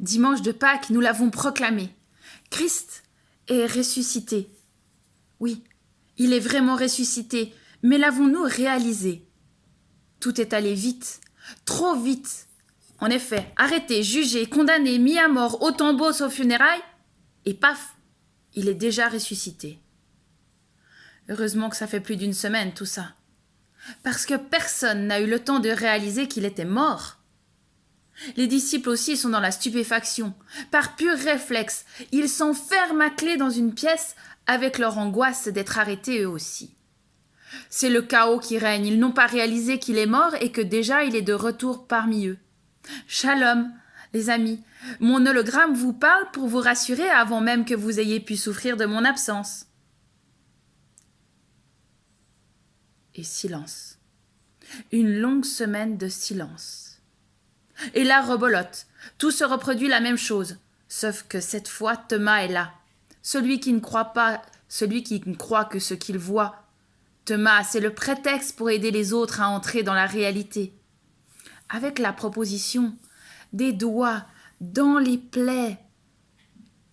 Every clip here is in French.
Dimanche de Pâques, nous l'avons proclamé. Christ est ressuscité. Oui, il est vraiment ressuscité, mais l'avons-nous réalisé? Tout est allé vite, trop vite. En effet, arrêté, jugé, condamné, mis à mort, au tombeau aux funérailles, et paf, il est déjà ressuscité. Heureusement que ça fait plus d'une semaine tout ça, parce que personne n'a eu le temps de réaliser qu'il était mort. Les disciples aussi sont dans la stupéfaction. Par pur réflexe, ils s'enferment à clé dans une pièce avec leur angoisse d'être arrêtés eux aussi. C'est le chaos qui règne. Ils n'ont pas réalisé qu'il est mort et que déjà il est de retour parmi eux. Shalom, les amis. Mon hologramme vous parle pour vous rassurer avant même que vous ayez pu souffrir de mon absence. Et silence. Une longue semaine de silence. Et là, rebolote. Tout se reproduit la même chose. Sauf que cette fois, Thomas est là. Celui qui ne croit pas, celui qui ne croit que ce qu'il voit. Thomas, c'est le prétexte pour aider les autres à entrer dans la réalité. Avec la proposition des doigts dans les plaies,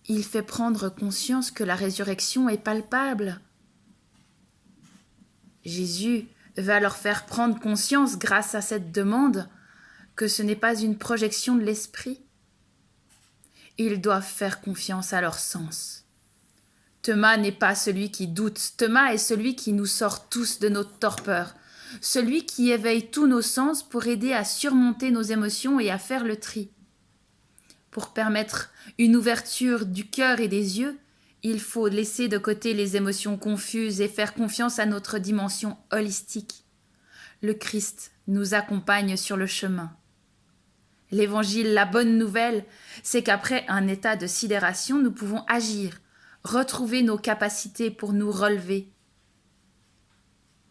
il fait prendre conscience que la résurrection est palpable. Jésus va leur faire prendre conscience, grâce à cette demande, que ce n'est pas une projection de l'esprit. Ils doivent faire confiance à leur sens. Thomas n'est pas celui qui doute. Thomas est celui qui nous sort tous de notre torpeur. Celui qui éveille tous nos sens pour aider à surmonter nos émotions et à faire le tri. Pour permettre une ouverture du cœur et des yeux, il faut laisser de côté les émotions confuses et faire confiance à notre dimension holistique. Le Christ nous accompagne sur le chemin. L'Évangile, la bonne nouvelle, c'est qu'après un état de sidération, nous pouvons agir, retrouver nos capacités pour nous relever.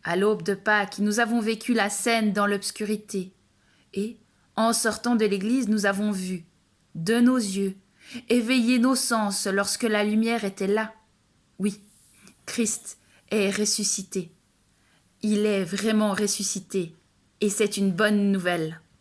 À l'aube de Pâques, nous avons vécu la scène dans l'obscurité. Et, en sortant de l'église, nous avons vu, de nos yeux, éveiller nos sens lorsque la lumière était là. Oui, Christ est ressuscité. Il est vraiment ressuscité, et c'est une bonne nouvelle.